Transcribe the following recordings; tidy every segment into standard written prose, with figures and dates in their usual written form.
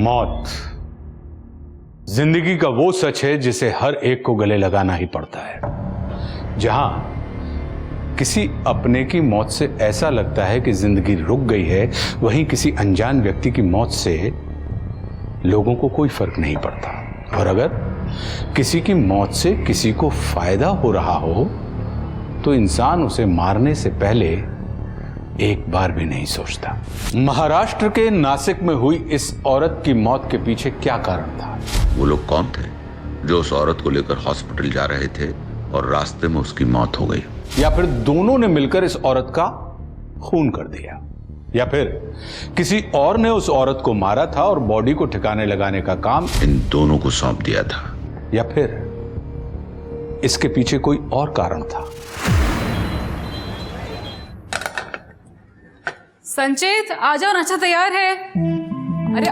मौत जिंदगी का वो सच है जिसे हर एक को गले लगाना ही पड़ता है। जहां किसी अपने की मौत से ऐसा लगता है कि जिंदगी रुक गई है, वहीं किसी अनजान व्यक्ति की मौत से लोगों को कोई फर्क नहीं पड़ता। और अगर किसी की मौत से किसी को फायदा हो रहा हो तो इंसान उसे मारने से पहले एक बार भी नहीं सोचता। महाराष्ट्र के नासिक में हुई इस औरत की मौत के पीछे क्या कारण था? वो लोग कौन थे जो उस औरत को लेकर हॉस्पिटल जा रहे थे और रास्ते में उसकी मौत हो गई? या फिर दोनों ने मिलकर इस औरत का खून कर दिया? या फिर किसी और ने उस औरत को मारा था और बॉडी को ठिकाने लगाने का काम इन दोनों को सौंप दिया था? या फिर इसके पीछे कोई और कारण था? संचित आ जाओ, नाश्ता तैयार है। अरे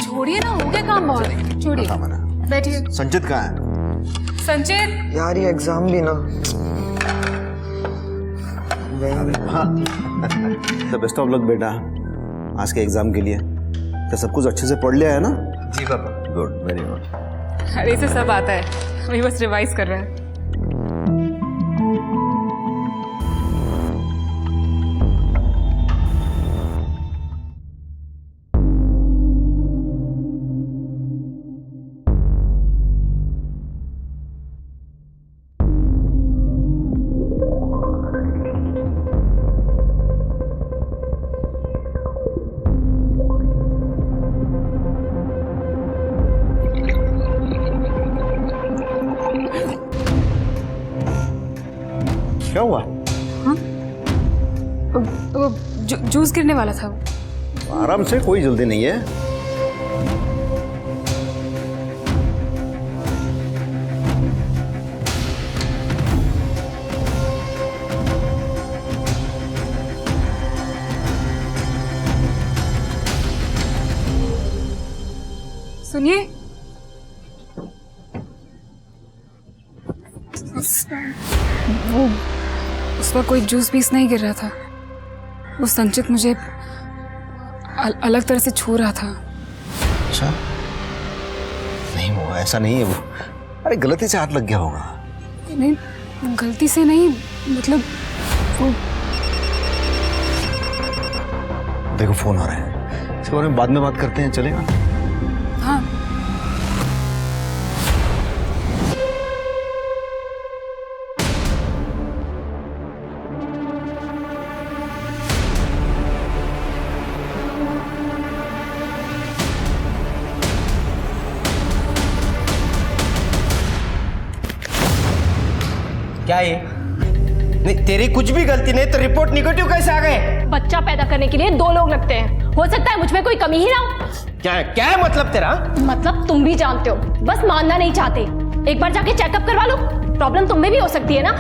छोड़िए ना, हो गया काम बहुत। छोड़िए, बैठिए। संचित कहाँ है? संचित यार ये एग्जाम भी ना। तो बेस्ट ऑफ लक बेटा आज के एग्जाम के लिए। तो सब कुछ अच्छे से पढ़ लिया है ना? जी पापा। Good, very good. अरे इसे सब आता है, वही बस रिवाइज कर रहा है। क्या हुआ? हाँ? वो जूस गिरने वाला था। आराम से, कोई जल्दी नहीं है। सुनिए, वो उस वक्त कोई जूस पीस नहीं गिर रहा था। वो संचित मुझे अलग तरह से छू रहा था। अच्छा, नहीं हुआ, ऐसा नहीं है वो। अरे गलती से हाथ लग गया होगा। नहीं, गलती से नहीं, मतलब वो। देखो फोन आ रहा है, इसके बारे में बाद में बात करते हैं, चलेगा? हाँ। क्या ये? नहीं तेरी कुछ भी गलती नहीं तो रिपोर्ट निगेटिव कैसे आ गए? बच्चा पैदा करने के लिए 2 लोग लगते हैं। हो सकता है मुझ में कोई कमी ही ना हो। क्या है मतलब तेरा? मतलब तुम भी जानते हो, बस मानना नहीं चाहते। एक बार जाके चेकअप करवा लो, प्रॉब्लम तुम में भी हो सकती है ना।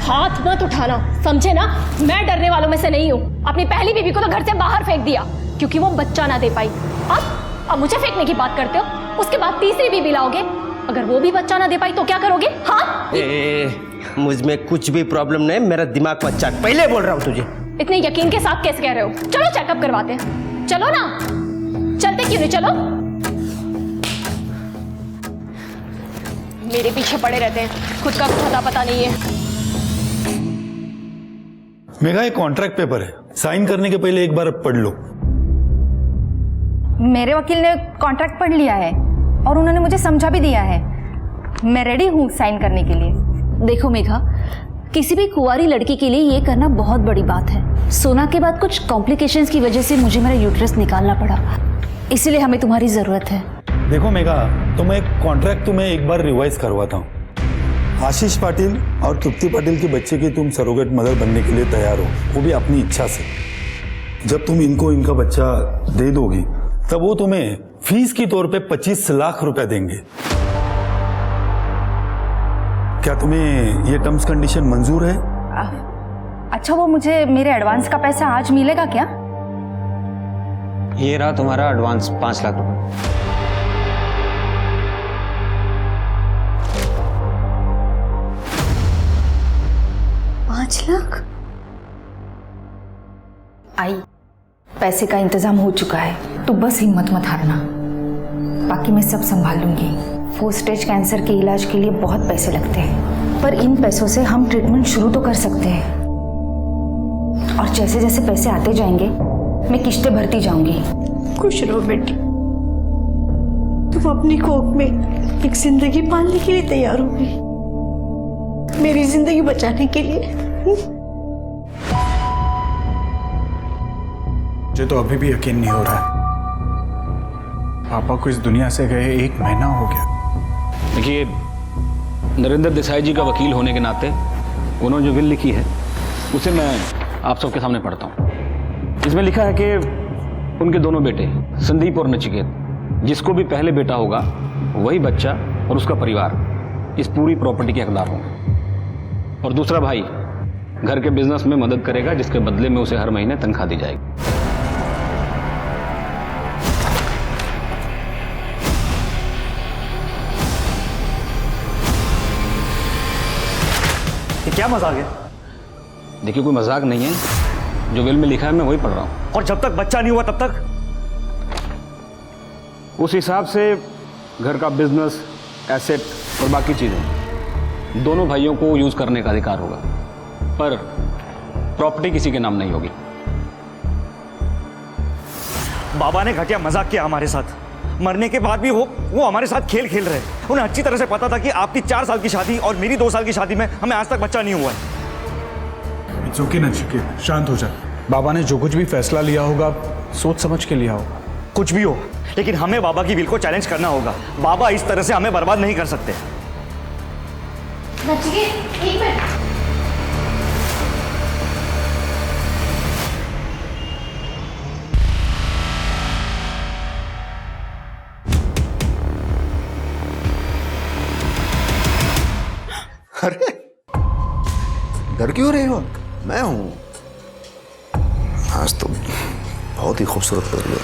हाथ मत उठाना, समझे ना? मैं डरने वालों में से नहीं हूँ। अपनी पहली बीबी को तो घर से बाहर फेंक दिया क्योंकि वो बच्चा ना दे पाई। अब मुझे फेंकने की बात करते हो। उसके बाद तीसरी बीबी लाओगे, अगर वो भी बच्चा ना दे पाई तो क्या करोगे? हाँ, मुझ में कुछ भी प्रॉब्लम नहीं, मेरा दिमाग को अच्छा, पहले बोल रहा हूँ तुझे। इतने यकीन के साथ कैसे कह रहे हो? चलो चेकअप करवाते हैं। चलो ना, चलते क्यों नहीं? चलो। मेरे पीछे पड़े रहते हैं, खुद का पता पता नहीं है। मेघा, एक कॉन्ट्रैक्ट पेपर है, साइन करने के पहले एक बार पढ़ लो। मेरे वकील ने कॉन्ट्रैक्ट पढ़ लिया है और उन्होंने मुझे समझा भी दिया है। मैं रेडी हूँ साइन करने के लिए। देखो मेघा, किसी भी कुंवारी लड़की के लिए ये करना बहुत बड़ी बात है। सोना के बाद कुछ कॉम्प्लिकेशंस की वजह से मुझे मेरा यूट्रस निकालना पड़ा, इसलिए हमें तुम्हारी जरूरत है। देखो मेघा, तो मैं कॉन्ट्रैक्ट तुम्हें एक बार रिवाइज करवाता हूँ। आशीष पाटिल और तृप्ति पाटिल के बच्चे की तुम सरोगेट मदर बनने के लिए तैयार हो, वो भी अपनी इच्छा से। जब तुम इनको इनका बच्चा दे दोगी तब वो तुम्हें फीस के तौर पे 25 लाख रुपए देंगे। क्या तुम्हें ये टर्म्स कंडीशन मंजूर है? अच्छा, वो मुझे मेरे एडवांस का पैसा आज मिलेगा क्या? ये रहा तुम्हारा एडवांस 5 लाख रुपए। 5 लाख? आई, पैसे का इंतजाम हो चुका है, तू बस हिम्मत मत हारना, बाकी मैं सब संभाल लूंगी। 4 स्टेज कैंसर के इलाज के लिए बहुत पैसे लगते हैं, पर इन पैसों से हम ट्रीटमेंट शुरू तो कर सकते हैं, और जैसे जैसे पैसे आते जाएंगे मैं किश्तें भरती जाऊंगी। खुश रहो बेटी, तुम अपनी कोख में एक जिंदगी पालने के लिए तैयार हो गई, मेरी जिंदगी बचाने के लिए। मुझे तो अभी भी यकीन नहीं हो रहा है, पापा को इस दुनिया से गए 1 महीना हो गया। देखिए, नरेंद्र देसाई जी का वकील होने के नाते उन्होंने जो विल लिखी है उसे मैं आप सबके सामने पढ़ता हूँ। इसमें लिखा है कि उनके दोनों बेटे संदीप और नचिकेत, जिसको भी पहले बेटा होगा वही बच्चा और उसका परिवार इस पूरी प्रॉपर्टी के हकदार होंगे, और दूसरा भाई घर के बिजनेस में मदद करेगा, जिसके बदले में उसे हर महीने तनख्वाह दी जाएगी। ये क्या मजाक है? देखिए, कोई मजाक नहीं है, जो विल में लिखा है मैं वही पढ़ रहा हूँ। और जब तक बच्चा नहीं हुआ तब तक उस हिसाब से घर का बिजनेस, एसेट और बाकी चीज़ें दोनों भाइयों को यूज़ करने का अधिकार होगा, पर प्रॉपर्टी किसी के नाम नहीं होगी। बाबा ने घटिया मजाक किया हमारे साथ, मरने के बाद भी वो हमारे साथ खेल खेल रहे हैं। उन्हें अच्छी तरह से पता था कि आपकी 4 साल की शादी और मेरी 2 साल की शादी में हमें आज तक बच्चा नहीं हुआ है। इट्स ओके नचिकेत, शांत हो जा। बाबा ने जो कुछ भी फैसला लिया होगा सोच समझ के लिया होगा। कुछ भी हो, लेकिन हमें बाबा की विल को चैलेंज करना होगा। बाबा इस तरह से हमें बर्बाद नहीं कर सकते। नचिकेत, एक मिनट। अरे डर क्यों रहे हो? मैं हूं। आज तो बहुत ही खूबसूरत लग रही हो।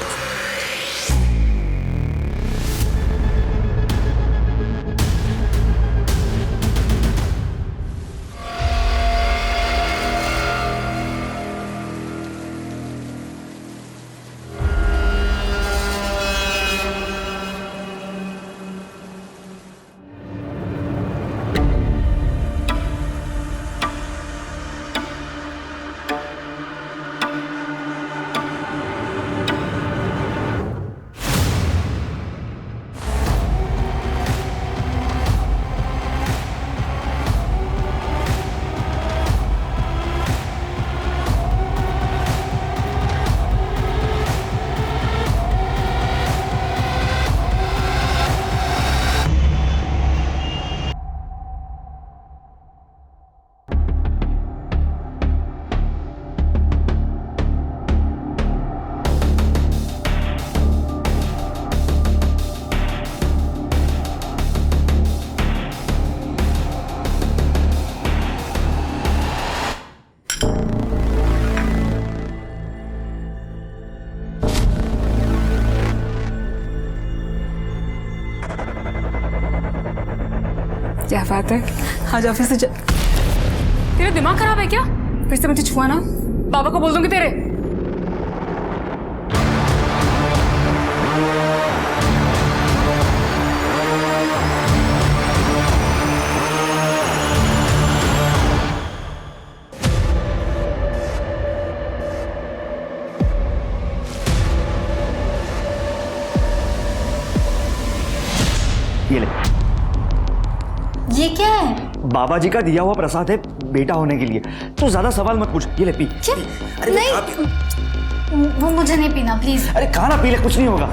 क्या बात है, आज ऑफिस से तेरा दिमाग खराब है क्या? फिर से मुझे छुआ ना, बाबा को बोल दूंगी तेरे। ये ले, ये क्या है? बाबा जी का दिया हुआ प्रसाद है बेटा होने के लिए। तो ज्यादा सवाल मत पूछ, ये ले पी। क्या? नहीं, वो मुझे नहीं पीना, प्लीज। अरे खा ना, पी ले, कुछ नहीं होगा।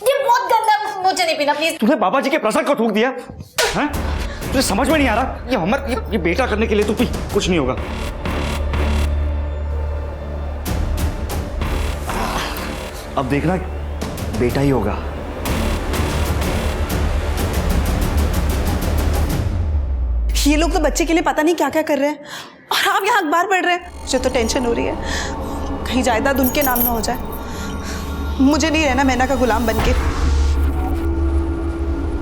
ये बहुत गंदा, मुझे नहीं पीना, प्लीज। तूने बाबा जी के प्रसाद को थूक दिया है? तुझे समझ में नहीं आ रहा? ये बेटा करने के लिए तू पी, कुछ नहीं होगा। अब देखना, बेटा ही होगा। ये लोग तो बच्चे के लिए पता नहीं क्या क्या कर रहे हैं, और आप यहाँ अखबार पढ़ रहे हैं। मुझे तो टेंशन हो रही है, कहीं जायदाद उनके नाम ना हो जाए। मुझे नहीं रहना मैना का गुलाम बनके।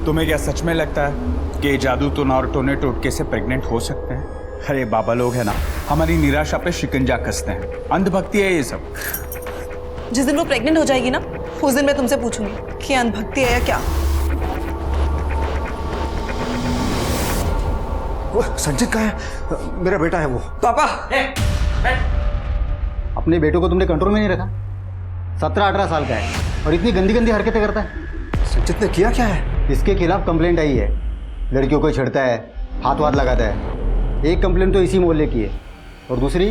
तुम्हें क्या सच में लगता है कि जादू और टोने टोटके से प्रेग्नेंट हो सकते हैं? अरे बाबा लोग है ना, हमारी निराशा पे शिकंजा कसते हैं। अंधभक्ति है ये सब। जिस दिन वो प्रेग्नेंट हो जाएगी ना, उस दिन मैं तुमसे पूछूंगी कि अंधभक्ति है या क्या। वो संचित कहाँ है? मेरा बेटा है वो। पापा अपने बेटों को तुमने कंट्रोल में नहीं रखा। 17-18 साल का है और इतनी गंदी गंदी हरकतें करता है। संचित ने किया क्या है? इसके खिलाफ कंप्लेंट आई है। लड़कियों को छेड़ता है, हाथ वाथ लगाता है। एक कंप्लेंट तो इसी मोहल्ले की है और दूसरी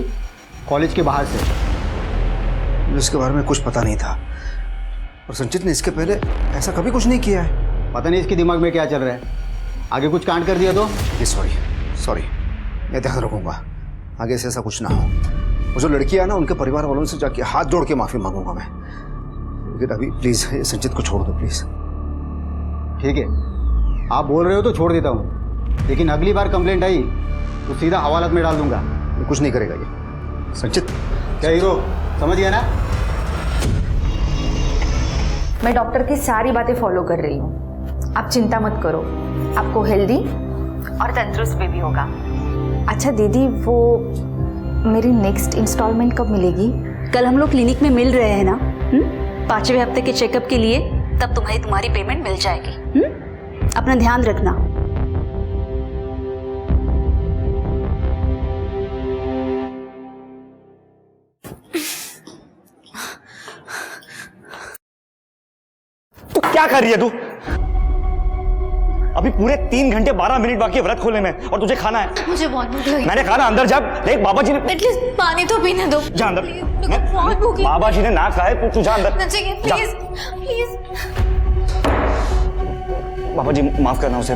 कॉलेज के बाहर से। मुझे इसके बारे में कुछ पता नहीं था और संचित ने इसके पहले ऐसा कभी कुछ नहीं किया है। पता नहीं इसके दिमाग में क्या चल रहा है। आगे कुछ कांड कर दिया तो? ये सॉरी, मैं ध्यान रखूंगा आगे से ऐसा कुछ ना हो। वो जो लड़कियां ना, उनके परिवार वालों से जाके हाथ जोड़ के माफी मांगूंगा मैं। लेकिन अभी प्लीज संचित को छोड़ दो प्लीज। ठीक है, आप बोल रहे हो तो छोड़ देता हूँ, लेकिन अगली बार कंप्लेंट आई तो सीधा हवालात में डाल दूंगा। ये कुछ नहीं करेगा ये। संचित क्या हीरो, समझ गया ना? मैं डॉक्टर की सारी बातें फॉलो कर रही हूँ, आप चिंता मत करो। आपको हेल्दी और तंदुरुस्त बेबी होगा। अच्छा दीदी, वो मेरी नेक्स्ट इंस्टॉलमेंट कब मिलेगी? कल हम लोग क्लिनिक में मिल रहे हैं ना, 5वें हफ्ते के चेकअप के लिए, तब तुम्हारी पेमेंट मिल जाएगी। अपना ध्यान रखना। तू क्या कर रही है तू? अभी पूरे 3 घंटे 12 मिनट बाकी है व्रत खोलने में और तुझे खाना है। मुझे बहुत भूख लगी। मैंने खाना अंदर जब देख बाबा जी ने एटलीस्ट पानी तो पीने दो। जा अंदर। बहुत भूख लगी। बाबा जी ने ना खाए, तू जा अंदर। Please please. बाबा जी माफ करना उसे।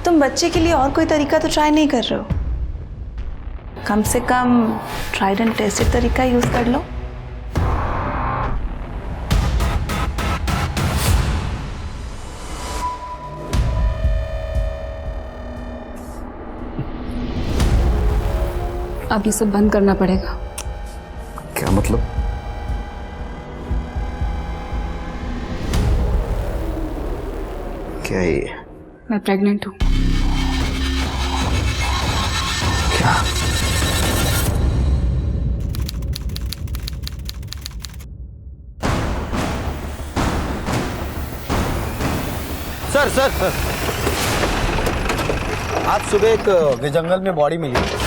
तुम बच्चे के लिए और कोई तरीका तो ट्राई नहीं कर रहे हो? कम से कम ट्राइड एंड टेस्टेड तरीका यूज कर लो। अब ये सब बंद करना पड़ेगा। क्या मतलब? क्या है ये? मैं प्रेग्नेंट हूँ। क्या? सर आज सुबह एक जंगल में बॉडी मिली।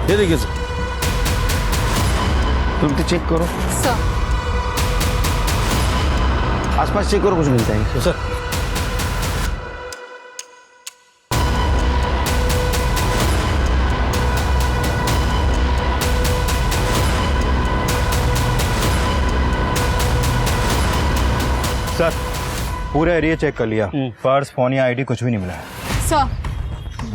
ये देखिए सर, तुम तो चेक करो। सर आसपास चेक करो, कुछ मिलता है सर। सर पूरा एरिया चेक कर लिया, पर्स, फोन या आईडी कुछ भी नहीं मिला है। सर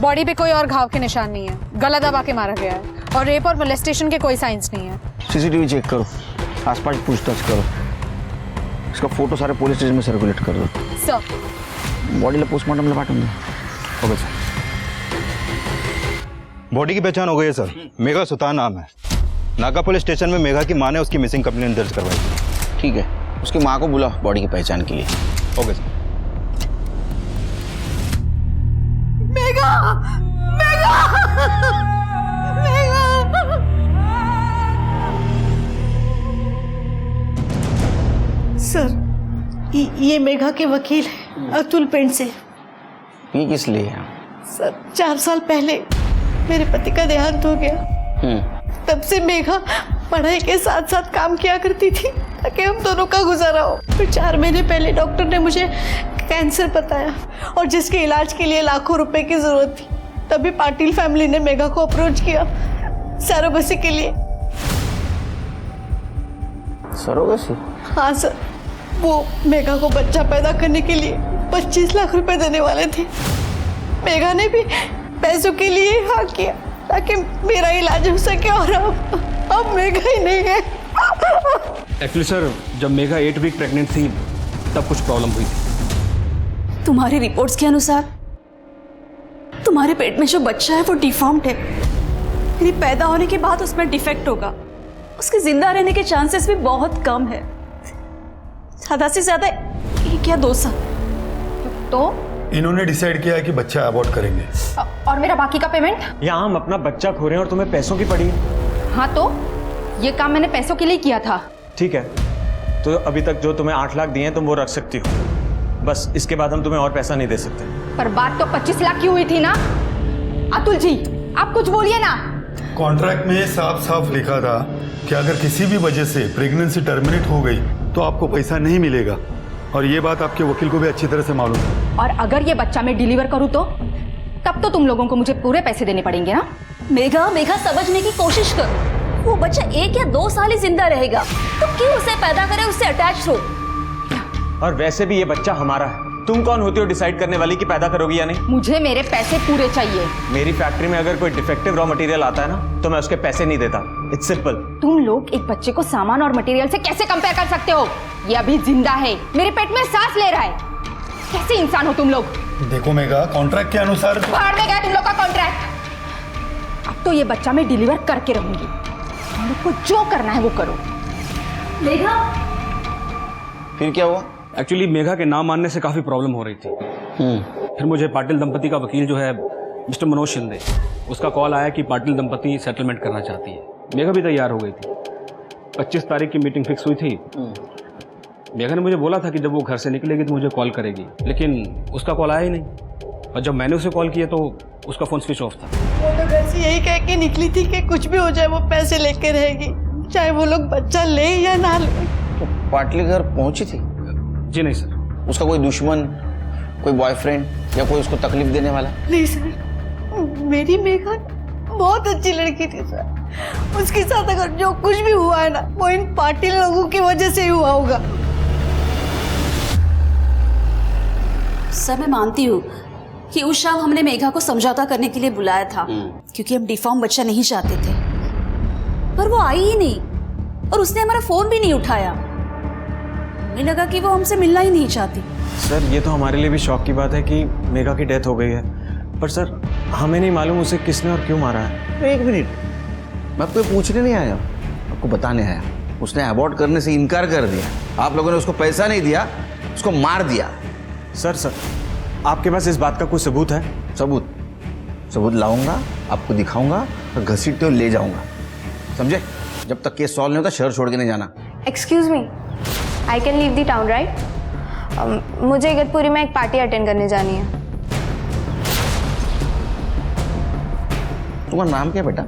बॉडी पे कोई और घाव के निशान नहीं है, गला दबा के मारा गया है और रेप और मोलेस्टेशन के कोई साइंस नहीं है। सीसीटीवी चेक करो, आसपास पूछताछ करो, इसका फोटो सारे पुलिस स्टेशन में सर्कुलेट कर दो। सर बॉडीला पोस्टमार्टमला पाठवून दे। Okay sir. बॉडी की पहचान हो गई है सर, मेघा सुतार नाम है। नागा पुलिस स्टेशन में मेघा की मां ने उसकी मिसिंग कंप्लेंट दर्ज करवाई थी। ठीक है, उसकी माँ को बुला बॉडी की पहचान के लिए। Okay sir. Megha, Megha, Megha. Sir ये मेघा के वकील है अतुल पेंट से। ये किस लिए है? सर 4 साल पहले मेरे पति का देहांत हो गया। तब से मेघा पढ़ाई के साथ साथ काम किया करती थी ताकि हम दोनों का गुजारा हो। फिर 4 महीने पहले डॉक्टर ने मुझे कैंसर बताया और जिसके इलाज के लिए लाखों रुपए की जरूरत थी। तभी पाटिल फैमिली ने मेघा को अप्रोच किया सरोगेसी के लिए। सरोगेसी? हाँ सर, वो मेघा को बच्चा पैदा करने के लिए 25 लाख रुपए देने वाले थे। मेघा ने भी पैसों के लिए हाँ किया ताकि मेरा इलाज हो सके और अब मेघा ही नहीं है। एक्चुअली सर, जब मेघा 8 वीक प्रेग्नेंट थी तब कुछ प्रॉब्लम हुई थी। तुम्हारी रिपोर्ट्स के अनुसार तुम्हारी हमारे पेट में जो बच्चा है वो डिफॉर्म्ड है। मेरी पैदा होने के बाद उसमें डिफेक्ट होगा, उसके जिंदा रहने के चांसेस भी बहुत कम है, ज्यादा से ज्यादा 1 या 2 साल। तो इन्होंने डिसाइड किया है कि बच्चा अबॉर्ट करेंगे। और मेरा बाकी का पेमेंट? यहाँ हम अपना बच्चा खो रहे हैं और तुम्हें पैसों की पड़ी है। हाँ तो ये काम मैंने पैसों के लिए किया था। ठीक है, तो अभी तक जो तुम्हें 8 लाख दिए हैं तुम वो रख सकती हो, बस इसके बाद हम तुम्हें और पैसा नहीं दे सकते। पर बात तो 25 लाख की हुई थी ना। अतुल जी आप कुछ बोलिए ना। कॉन्ट्रैक्ट में साफ साफ लिखा था कि अगर किसी भी वजह से प्रेगनेंसी टर्मिनेट हो गई तो आपको पैसा नहीं मिलेगा, और ये बात आपके वकील को भी अच्छी तरह से मालूम है। और अगर ये बच्चा मैं डिलीवर करूँ तो तब तो तुम लोगों को मुझे पूरे पैसे देने पड़ेंगे ना। मेघा समझने की कोशिश कर, वो बच्चा 1 या 2 साल ही जिंदा रहेगा, तो क्यों उसे पैदा करे, उससे अटैच हो। और वैसे भी ये बच्चा हमारा है, तुम कौन होती हो डिसाइड करने वाली कि पैदा करोगी या नहीं? मुझे मेरे पैसे पूरे चाहिए। मेरी फैक्ट्री में अगर कोई डिफेक्टिव रॉ मटेरियल आता है ना तो मैं उसके पैसे नहीं देता। It's simple. तुम लोग एक बच्चे को सामान और मटेरियल से कैसे कंपेयर कर सकते हो? ये अभी जिंदा है, मेरे पेट में सांस ले रहा है। कैसे इंसान हो तुम लोग? देखो मेघा, कॉन्ट्रैक्ट के अनुसार बाहर में गया तुम लोग का कॉन्ट्रैक्ट। अब तो ये बच्चा मैं डिलीवर करके रहूंगी, तुम लोग को जो करना है वो करो। मेघा फिर क्या हुआ? एक्चुअली मेघा के नाम मानने से काफ़ी प्रॉब्लम हो रही थी। फिर मुझे पाटिल दंपति का वकील जो है मिस्टर मनोज शिंदे, उसका कॉल आया कि पाटिल दंपति सेटलमेंट करना चाहती है। मेघा भी तैयार हो गई थी। 25 तारीख की मीटिंग फिक्स हुई थी। मेघा ने मुझे बोला था कि जब वो घर से निकलेगी तो मुझे कॉल करेगी, लेकिन उसका कॉल आया ही नहीं। और जब मैंने उसे कॉल किया तो उसका फ़ोन स्विच ऑफ था। वो तो घर से यही कह के निकली थी कि कुछ भी हो जाए वो पैसे लेके रहेगी, चाहे वो लोग बच्चा ले या ना ले। तो पाटली घर पहुंची थी? जी नहीं सर। उसका कोई दुश्मन, कोई बॉयफ्रेंड या कोई उसको तकलीफ देने वाला? नहीं सर, मेरी मेघा बहुत अच्छी लड़की थी सर। उसके साथ अगर जो कुछ भी हुआ है ना वो इन पाटिल लोगों की वजह से ही हुआ होगा। सर मैं मानती हूँ कि उस शाम हमने मेघा को समझौता करने के लिए बुलाया था, क्योंकि हम डिफॉर्म बच्चा नहीं चाहते थे, पर वो आई ही नहीं और उसने हमारा फोन भी नहीं उठाया। हमें लगा कि वो हमसे मिलना ही नहीं चाहती। सर ये तो हमारे लिए भी शौक की बात है कि मेघा की डेथ हो गई है, पर सर हमें नहीं मालूम उसे किसने और क्यों मारा है। 1 मिनट, मैं आपको पूछने नहीं आया, आपको बताने आया। उसने अबॉर्ट करने से इनकार कर दिया, आप लोगों ने उसको पैसा नहीं दिया, उसको मार दिया। सर आपके पास इस बात का कोई सबूत है? सबूत लाऊंगा, आपको दिखाऊंगा और घसीटते हुए ले जाऊंगा, समझे? जब तक केस सॉल्व नहीं होता शहर छोड़ के नहीं जाना। Excuse me, I can leave the town right? मुझे इगतपुरी में एक पार्टी अटेंड करने जानी है। तुम्हारा नाम क्या बेटा?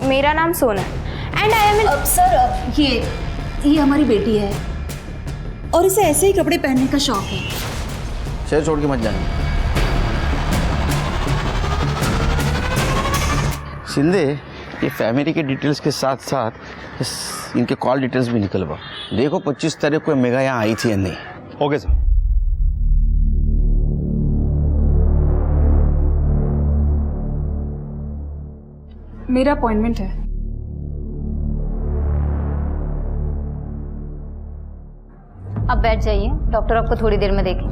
मेरा नाम सोना एंड आई एम अब सर ये हमारी बेटी है और इसे ऐसे ही कपड़े पहनने का शौक है। शहर छोड़ के मत जाना। शिंदे, ये फैमिली के डिटेल्स के साथ साथ इनके कॉल डिटेल्स भी निकलवा। देखो 25 तारीख को मेघा यहाँ आई थी या नहीं। Okay sir. मेरा अपॉइंटमेंट है। अब बैठ जाइए, डॉक्टर आपको थोड़ी देर में देखें।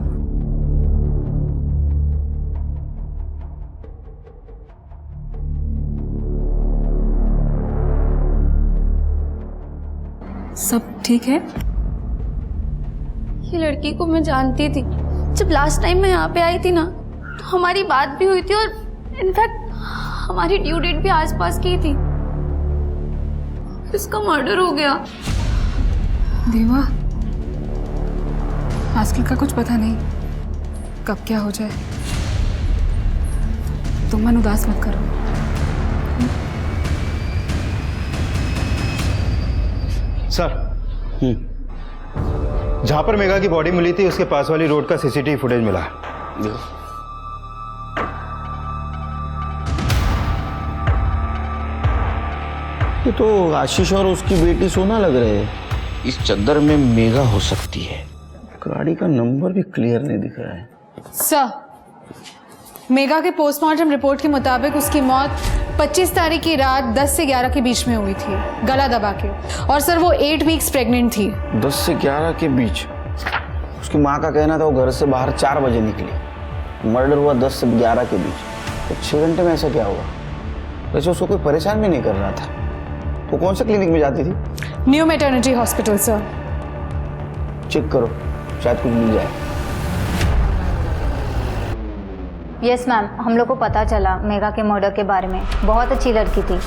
सब ठीक है? ये लड़की को मैं जानती थी। जब लास्ट टाइम मैं यहाँ पे आई थी ना तो हमारी बात भी हुई थी और इनफैक्ट हमारी ड्यू डेट भी आसपास की थी। इसका मर्डर हो गया। देवा, आजकल का कुछ पता नहीं कब क्या हो जाए। तुम मन उदास मत करो। सर, जहां पर मेघा की बॉडी मिली थी उसके पास वाली रोड का सीसीटीवी फुटेज मिला है। ये तो आशीष और उसकी बेटी सोना लग रहे हैं। इस चद्दर में मेघा हो सकती है। गाड़ी का नंबर भी क्लियर नहीं दिख रहा है। सर, मेघा के पोस्टमार्टम रिपोर्ट के मुताबिक उसकी मौत 25 तारीख की रात 10 से 11 के बीच में हुई थी, गला दबा के। और सर वो 8 वीक्स प्रेग्नेंट थी। 10 से 11 के बीच? उसकी माँ का कहना था वो घर से बाहर 4 बजे निकली। मर्डर हुआ 10 से 11 के बीच। तो 6 घंटे में ऐसा क्या हुआ? वैसे उसको कोई परेशान भी नहीं कर रहा था। वो कौन से क्लिनिक में जाती थी? New maternity hospital sir. Check करो, शायद कुछ मिल जाए। यस मैम, हम लोग को पता चला मेगा के मर्डर के बारे में। बहुत अच्छी लड़की थी,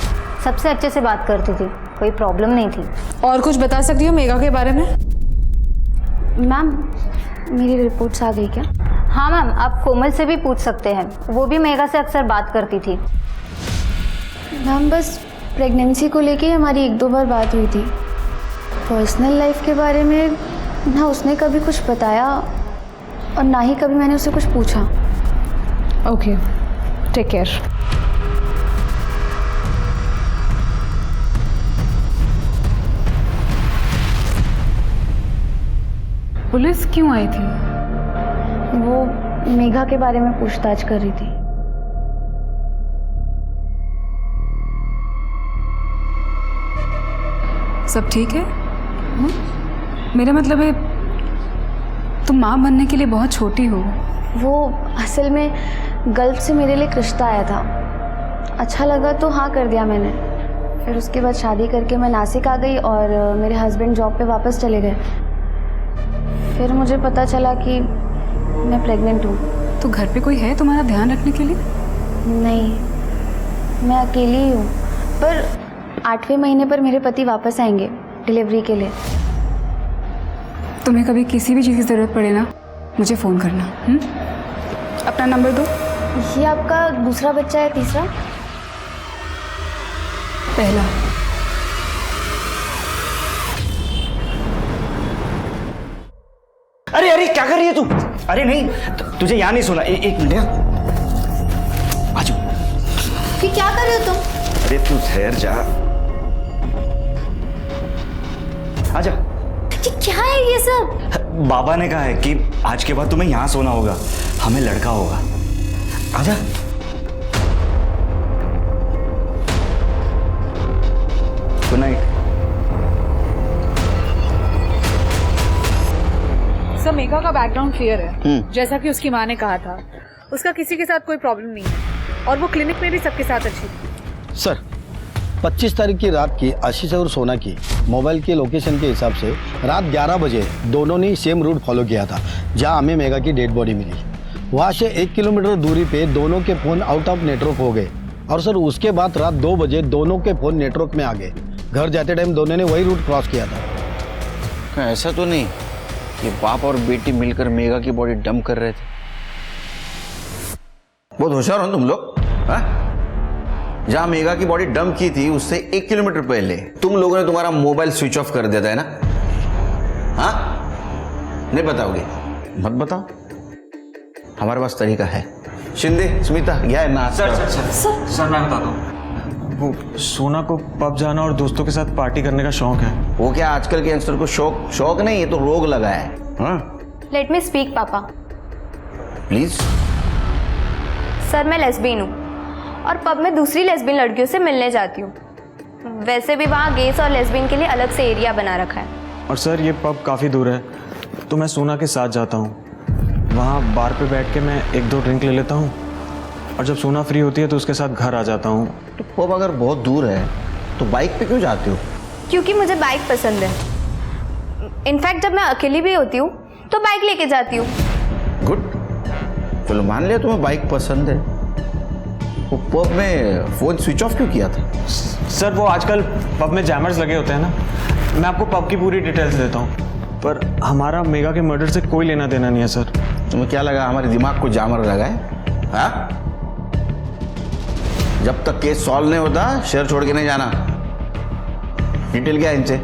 सबसे अच्छे से बात करती थी, कोई प्रॉब्लम नहीं थी। और कुछ बता सकती हो मेगा के बारे में? मैम मेरी रिपोर्ट्स आ गई क्या? हाँ मैम, आप कोमल से भी पूछ सकते हैं, वो भी मेगा से अक्सर बात करती थी। मैम बस प्रेगनेंसी को लेके हमारी 1-2 बार बात हुई थी। पर्सनल लाइफ के बारे में ना उसने कभी कुछ बताया और ना ही कभी मैंने उससे कुछ पूछा। Okay, take care. पुलिस क्यों आई थी? वो मेघा के बारे में पूछताछ कर रही थी। सब ठीक है? मेरा मतलब है तुम माँ बनने के लिए बहुत छोटी हो। वो असल में गल्फ से मेरे लिए एक रिश्ता आया था, अच्छा लगा तो हाँ कर दिया मैंने। फिर उसके बाद शादी करके मैं नासिक आ गई और मेरे हस्बैंड जॉब पे वापस चले गए। फिर मुझे पता चला कि मैं प्रेग्नेंट हूँ। तो घर पे कोई है तुम्हारा ध्यान रखने के लिए? नहीं, मैं अकेली ही हूँ, पर 8वें महीने पर मेरे पति वापस आएंगे डिलीवरी के लिए। तुम्हें कभी किसी भी चीज़ की ज़रूरत पड़े ना, मुझे फ़ोन करना। अपना नंबर दो। ये आपका दूसरा बच्चा है? तीसरा? पहला। अरे अरे क्या कर रही है तू? अरे नहीं, तुझे यहाँ नहीं सुना। एक मिनट आजू। ये क्या कर रहे हो तुम? अरे तू ठहर जा, आजा। ये क्या है ये सब? बाबा ने कहा है कि आज के बाद तुम्हें यहाँ सोना होगा, हमें लड़का होगा। आजा। Good night. सर मेघा का बैकग्राउंड क्लियर है, जैसा कि उसकी माँ ने कहा था। उसका किसी के साथ कोई प्रॉब्लम नहीं है और वो क्लिनिक में भी सबके साथ अच्छी थी। सर 25 तारीख की रात की आशीष और सोना की मोबाइल के लोकेशन के हिसाब से रात 11 बजे दोनों ने सेम रूट फॉलो किया था जहां हमें मेघा की डेड बॉडी मिली। वहां से 1 किलोमीटर दूरी पे दोनों के फ़ोन आउट ऑफ नेटवर्क हो गए और सर उसके बाद रात 2 बजे दोनों के फ़ोन नेटवर्क में आ गए। घर जाते टाइम दोनों ने वही रूट क्रॉस किया था। ऐसा तो नहीं कि बाप और बेटी मिलकर मेघा की बॉडी डंप कर रहे थे? बहुत होशियार हो तुम लोग। जहां मेघा की बॉडी डंप की थी उससे 1 किलोमीटर पहले तुम लोगों ने तुम्हारा मोबाइल स्विच ऑफ कर दिया था, है ना? हाँ, नहीं बताओगे? मत बताओ, हमारे पास तरीका है। शिंदे, स्मिता, क्या है ना? सर मैं बताता हूँ। वो सोना को पब जाना और दोस्तों के साथ पार्टी करने का शौक है। वो क्या आजकल के यंगस्टर को शौक नहीं, ये तो रोग लगा है। लेट मी स्पीक पापा। प्लीज। सर मैं लेस्बियन हूँ और पब में दूसरी लेस्बियन लड़कियों से मिलने जाती हूँ। वैसे भी वहाँ गेस और लेस्बियन के लिए अलग से एरिया बना रखा है। और सर ये पब काफ़ी दूर है तो मैं सोना के साथ जाता हूँ। वहाँ बार पे बैठ के मैं 1-2 ड्रिंक ले लेता हूँ और जब सोना फ्री होती है तो उसके साथ घर आ जाता हूँ। तो पब अगर बहुत दूर है तो बाइक पे क्यों जाते हो? क्योंकि मुझे बाइक पसंद है। इनफैक्ट जब मैं अकेली भी होती हूँ तो बाइक लेके जाती हूँ। गुड, चलो मान लिया तुम्हें बाइक पसंद है। वो पब में फोन स्विच ऑफ क्यों किया था? सर वो आजकल पब में जैमर्स लगे होते हैं ना, मैं आपको पब की पूरी डिटेल्स देता हूँ, पर हमारा मेगा के मर्डर से कोई लेना देना नहीं है सर। तुम्हें क्या लगा हमारे दिमाग को जामर लगा है? हाँ? जब तक केस सॉल्व नहीं होता शहर छोड़ के नहीं जाना। डिटेल क्या है इनसे?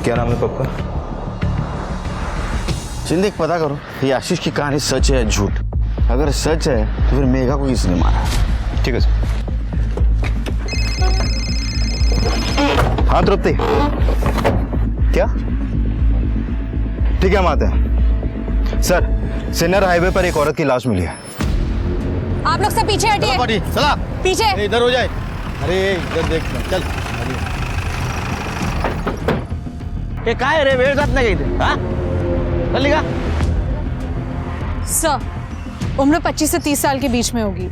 क्या नाम है पक्का? सिंधिक पता करो ये आशीष की कहानी सच है या झूठ। अगर सच है तो फिर मेघा को किसने मारा? ठीक है सर। हाँ तृप्ति, क्या? ठीक है हम आते हैं। सर सिन्नर हाईवे पर एक औरत की लाश मिली है। आप लोग सब पीछे हटिए। चला पीछे इधर हो जाए। अरे इधर देख, चल। ये क्या है रे? मेरे साथ नहीं गई थी? हाँ? चल लिखा। सर उम्र 25 से 30 साल के बीच में होगी।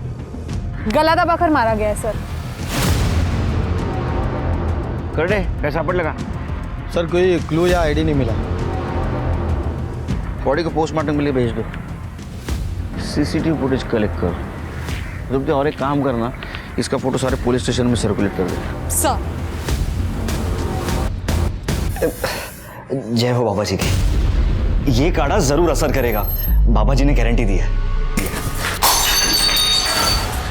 गला दबाकर मारा गया है सर। कर दे, कैसा पड़ लगा? सर कोई क्लू या आईडी नहीं मिला। बॉडी को पोस्टमार्टम के लिए भेज दो। सीसीटीवी फुटेज कलेक्ट कर। रुक जा, और एक काम करना, इसका फोटो सारे पुलिस स्टेशन में सर्कुलेट कर दे। सर जय हो बाबा जी की। ये काढ़ा जरूर असर करेगा, बाबा जी ने गारंटी दी है।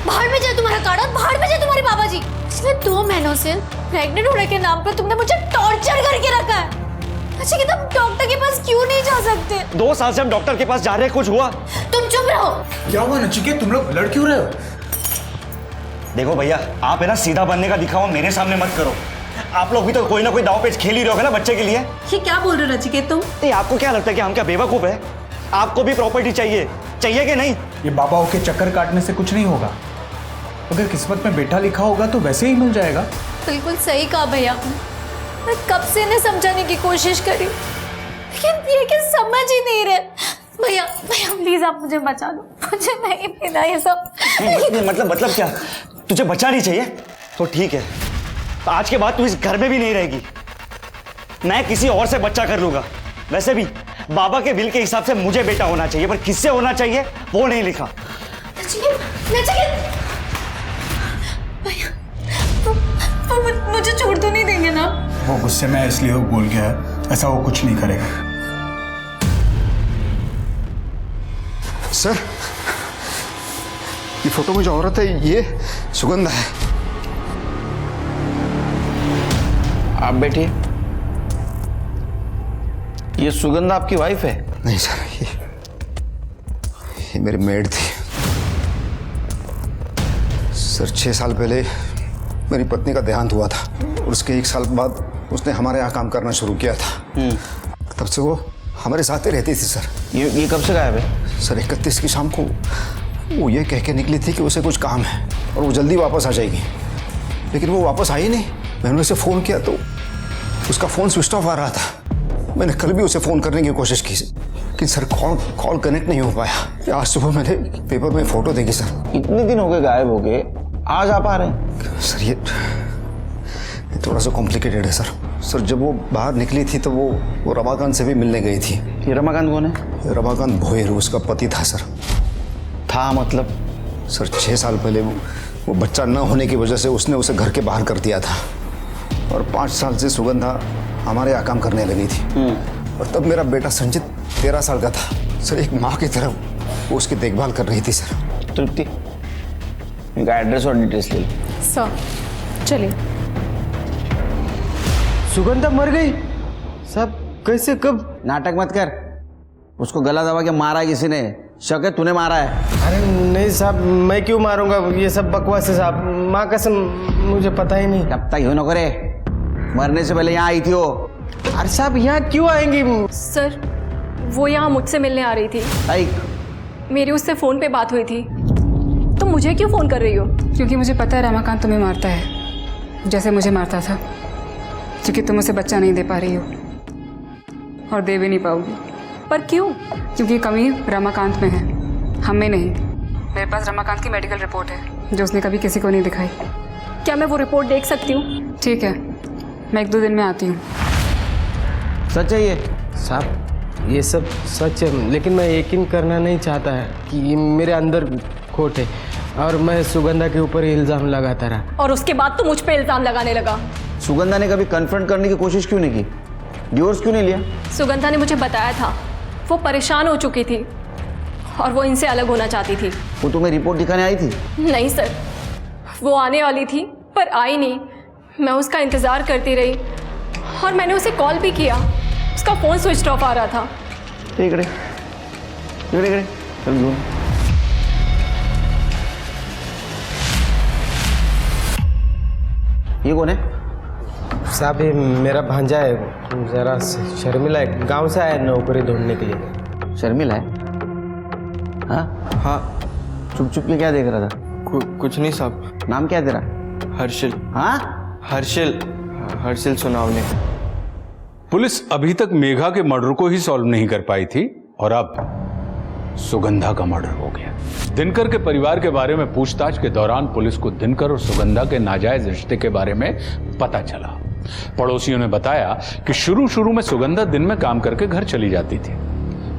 बाहर में जाए तुम्हारा काढ़ा, बाहर में जाए तुम्हारे बाबा जी। पिछले 2 महीनों से प्रेग्नेंट होने के नाम पे तुमने मुझे टॉर्चर करके रखा है। अच्छा कि तुम डॉक्टर के पास क्यों नहीं जा सकते? 2 साल से हम डॉक्टर के पास जा रहे हैं, कुछ हुआ? तुम चुप रहो। क्या हुआ नचिकेत, तुम लोग लड़ क्यों रहे हो? देखो भैया, आप है ना सीधा बनने का दिखावा मेरे सामने मत करो। आप लोग भी तो कोई ना कोई दाव पेच खेल ही रहे हो ना बच्चे के लिए। ये क्या बोल रहे हो नचिकेत तुम? आपको क्या लगता है कि हम क्या बेवकूफ है? आपको भी प्रॉपर्टी चाहिए कि नहीं? ये बाबाओं के चक्कर काटने से कुछ नहीं होगा। अगर किस्मत में बेटा लिखा होगा तो वैसे ही मिल जाएगा। बिल्कुल सही कहा भैया। मैं कब से इन्हें समझाने की कोशिश करी, लेकिन ये कि समझ ही नहीं रहे। भैया भैया प्लीज आप मुझे बचा दो, मुझे नहीं पीना ये सब। मतलब क्या? तुझे बच्चा नहीं चाहिए? तो ठीक है, तो आज के बाद तू इस घर में भी नहीं रहेगी। मैं किसी और से बच्चा कर लूंगा। वैसे भी बाबा के विल के हिसाब से मुझे बेटा होना चाहिए, पर किससे होना चाहिए वो नहीं लिखा। मुझे छोड़ तो नहीं देंगे ना? वो गुस्से में इसलिए वो बोल गया है, ऐसा वो कुछ नहीं करेगा। सर ये फोटो में जो औरत है ये सुगंधा है। आप बैठिए। ये सुगंधा आपकी वाइफ है? नहीं सर, ये मेरी मेड थी सर। 6 साल पहले मेरी पत्नी का देहांत हुआ था और उसके 1 साल बाद उसने हमारे यहाँ काम करना शुरू किया था। तब से वो हमारे साथ ही रहती थी सर। ये कब से गायब है? सर 31 की शाम को वो ये कह के निकली थी कि उसे कुछ काम है और वो जल्दी वापस आ जाएगी, लेकिन वो वापस आई नहीं। मैंने उसे फ़ोन किया तो उसका फ़ोन स्विच ऑफ आ रहा था। मैंने कल भी उसे फ़ोन करने की कोशिश की लेकिन सर कॉल कनेक्ट नहीं हो पाया। आज सुबह मैंने पेपर में फ़ोटो देखी सर। इतने दिन हो गए गायब हो गए, आज आप आ रहे हैं? सर ये थोड़ा सा कॉम्प्लिकेटेड है सर। सर जब वो बाहर निकली थी तो वो रमाकांत से भी मिलने गई थी। ये रमाकांत कौन है? रमाकांत भोयर उसका पति था सर। था मतलब? सर 6 साल पहले वो बच्चा न होने की वजह से उसने उसे घर के बाहर कर दिया था और 5 साल से सुगंधा हमारे यहाँ काम करने लगी थी। और तब मेरा बेटा संचित 13 साल का था सर। एक माँ की तरह वो उसकी देखभाल कर रही थी सर। तृप्ति, इनका एड्रेस और डिटेल्स ले लो। सर चलिए। सुगंधा मर गई? साहब कैसे, कब? नाटक मत कर। उसको गला दबा के मारा है किसी ने। शक है तूने मारा है? अरे नहीं साहब, मैं क्यों मारूंगा? ये सब बकवास है साहब, माँ कसम मुझे पता ही नहीं। तब तक हो न करे, मरने से पहले यहाँ आई थी वो। अरे साहब यहाँ क्यों आएंगी? सर वो यहाँ मुझसे मिलने आ रही थी। मेरी उससे फ़ोन पे बात हुई थी। तुम मुझे क्यों फ़ोन कर रही हो? क्योंकि मुझे पता है रमाकांत तुम्हें मारता है जैसे मुझे मारता था, क्योंकि तुम उसे बच्चा नहीं दे पा रही हो और दे भी नहीं पाओगी। पर क्यों? क्योंकि कमी रमाकांत में है, हम में नहीं। मेरे पास रमाकांत की मेडिकल रिपोर्ट है जो उसने कभी किसी को नहीं दिखाई। क्या मैं वो रिपोर्ट देख सकती हूँ? ठीक है, मैं 1-2 दिन में आती हूँ। सच है ये? साहब ये सब सच है, लेकिन मैं यकीन करना नहीं चाहता है कि ये मेरे अंदर खोट है और मैं सुगंधा के ऊपर इल्ज़ाम लगाता रहा। और उसके बाद तो मुझ पे इल्ज़ाम लगाने लगा। सुगंधा ने कभी कन्फ्रंट करने की कोशिश क्यों नहीं की? डिवोर्स क्यों नहीं लिया? सुगंधा ने मुझे बताया था वो परेशान हो चुकी थी और वो इनसे अलग होना चाहती थी। वो तुम्हें रिपोर्ट दिखाने आई थी? नहीं सर, वो आने वाली थी पर आई नहीं। मैं उसका इंतज़ार करती रही और मैंने उसे कॉल भी किया, उसका फ़ोन स्विच ऑफ आ रहा था। ठीक है, चल ढूंढ। ये कौन है? साहब ये मेरा भांजा है, जरा शर्मिला है, गांव से आया नौकरी ढूंढने के लिए। शर्मिला है? हाँ हाँ। चुप चुप के क्या देख रहा था? कुछ नहीं साहब। नाम क्या तेरा? हर्षिल। हाँ हर्षिल सोनावने। पुलिस अभी तक मेघा के मर्डर को ही सॉल्व नहीं कर पाई थी और अब सुगंधा का मर्डर हो गया। दिनकर के परिवार के बारे में पूछताछ के दौरान पुलिस को दिनकर और सुगंधा के नाजायज रिश्ते के बारे में पता चला। पड़ोसियों ने बताया कि शुरू में सुगंधा दिन में काम करके घर चली जाती थी,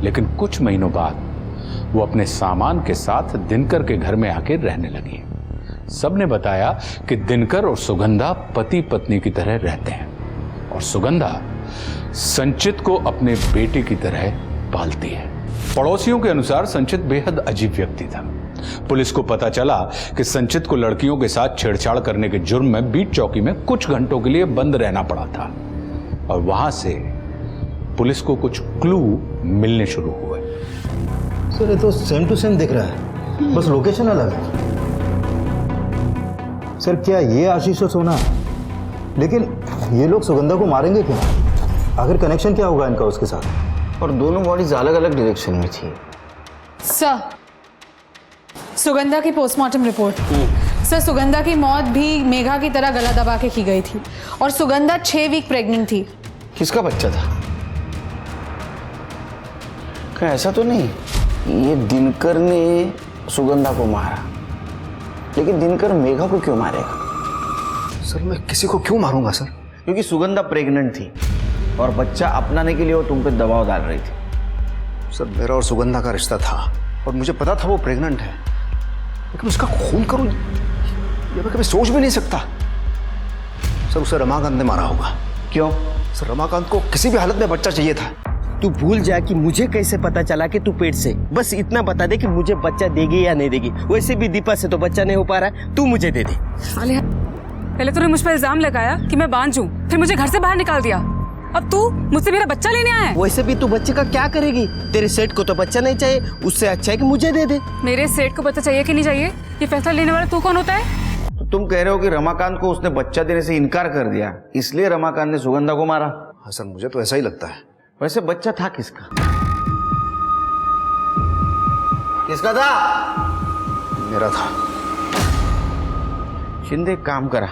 लेकिन कुछ महीनों बाद वो अपने सामान के साथ दिनकर के घर में आकर रहने लगी। सबने बताया कि दिनकर और सुगंधा पति पत्नी की तरह रहते हैं और सुगंधा संचित को अपने बेटे की तरह पालती है। पड़ोसियों के अनुसार संचित बेहद अजीब व्यक्ति था। पुलिस को पता चला कि संचित को लड़कियों के साथ छेड़छाड़ करने के जुर्म में बीट चौकी में कुछ घंटों के लिए बंद रहना पड़ा था और वहां से पुलिस को कुछ क्लू मिलने शुरू हुए। सर ये तो सेम टू सेम दिख रहा है, बस लोकेशन अलग है। सर क्या ये आशीष और सोना है? लेकिन ये लोग सुगंधा को मारेंगे क्यों? आखिर कनेक्शन क्या होगा इनका उसके साथ? और दोनों बॉडीज अलग अलग डायरेक्शन में थी। सर, सुगंधा की पोस्टमार्टम रिपोर्ट। सर, सुगंधा की मौत भी मेघा की तरह गला दबा के की गई थी और सुगंधा 6 वीक प्रेग्नेंट थी। किसका बच्चा था? क्या ऐसा तो नहीं ये दिनकर ने सुगंधा को मारा, लेकिन दिनकर मेघा को क्यों मारेगा? सर मैं किसी को क्यों मारूंगा सर? क्योंकि सुगंधा प्रेग्नेंट थी और बच्चा अपनाने के लिए वो तुम पे दबाव डाल रही थी। सर मेरा और सुगंधा का रिश्ता था और मुझे पता था वो प्रेग्नेंट है, लेकिन उसका खून करूं ये मैं कभी सोच भी नहीं सकता। सर उसे रमाकांत ने मारा होगा। क्यों? सर रमाकांत को किसी भी हालत में बच्चा चाहिए था। तू भूल जा कि मुझे कैसे पता चला कि तू पेट से, बस इतना बता दे कि मुझे बच्चा देगी या नहीं देगी। वैसे भी दीपा से तो बच्चा नहीं हो पा रहा है, तू मुझे दे दे। आलिया, पहले तूने मुझ पर इल्जाम लगाया कि मैं बांझ हूँ, फिर मुझे घर से बाहर निकाल दिया, अब तू मुझसे मेरा बच्चा लेने आया है। वैसे भी तू बच्चे का क्या करेगी? तेरे सेठ को तो बच्चा नहीं चाहिए, उससे अच्छा है कि मुझे दे दे। मेरे सेठ को बच्चा चाहिए कि नहीं चाहिए, ये फैसला लेने वाला तू कौन होता है? तो तुम कह रहे हो कि रमाकांत को उसने बच्चा देने से इनकार कर दिया, इसलिए रमाकांत ने सुगंधा को मारा? हाँ सर मुझे तो ऐसा ही लगता है। वैसे बच्चा था किसका? किसका था? मेरा था। शिंदे काम करा,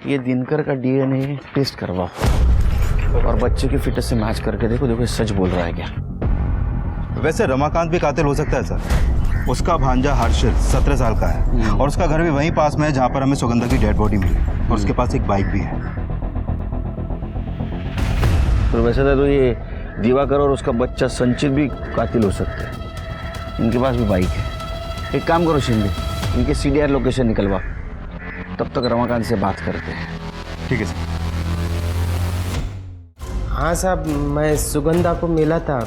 ये दिनकर का डीएनए टेस्ट करवाओ और बच्चे की फिटनेस से मैच करके देखो ये सच बोल रहा है क्या। वैसे रमाकांत भी कातिल हो सकता है सर। उसका भांजा हर्षित 17 साल का है और उसका घर भी वहीं पास में है जहाँ पर हमें सुगंधा की डेड बॉडी मिली और उसके पास एक बाइक भी है। तो वैसे तो ये दिवाकर और उसका बच्चा संचित भी कातिल हो सकते हैं, इनके पास भी बाइक है। एक काम करो शिंदे, इनके CDR लोकेशन निकलवा, तब तक रमाकांत से बात करते हैं। ठीक है सर। हाँ साहब, मैं सुगंधा को मिला था,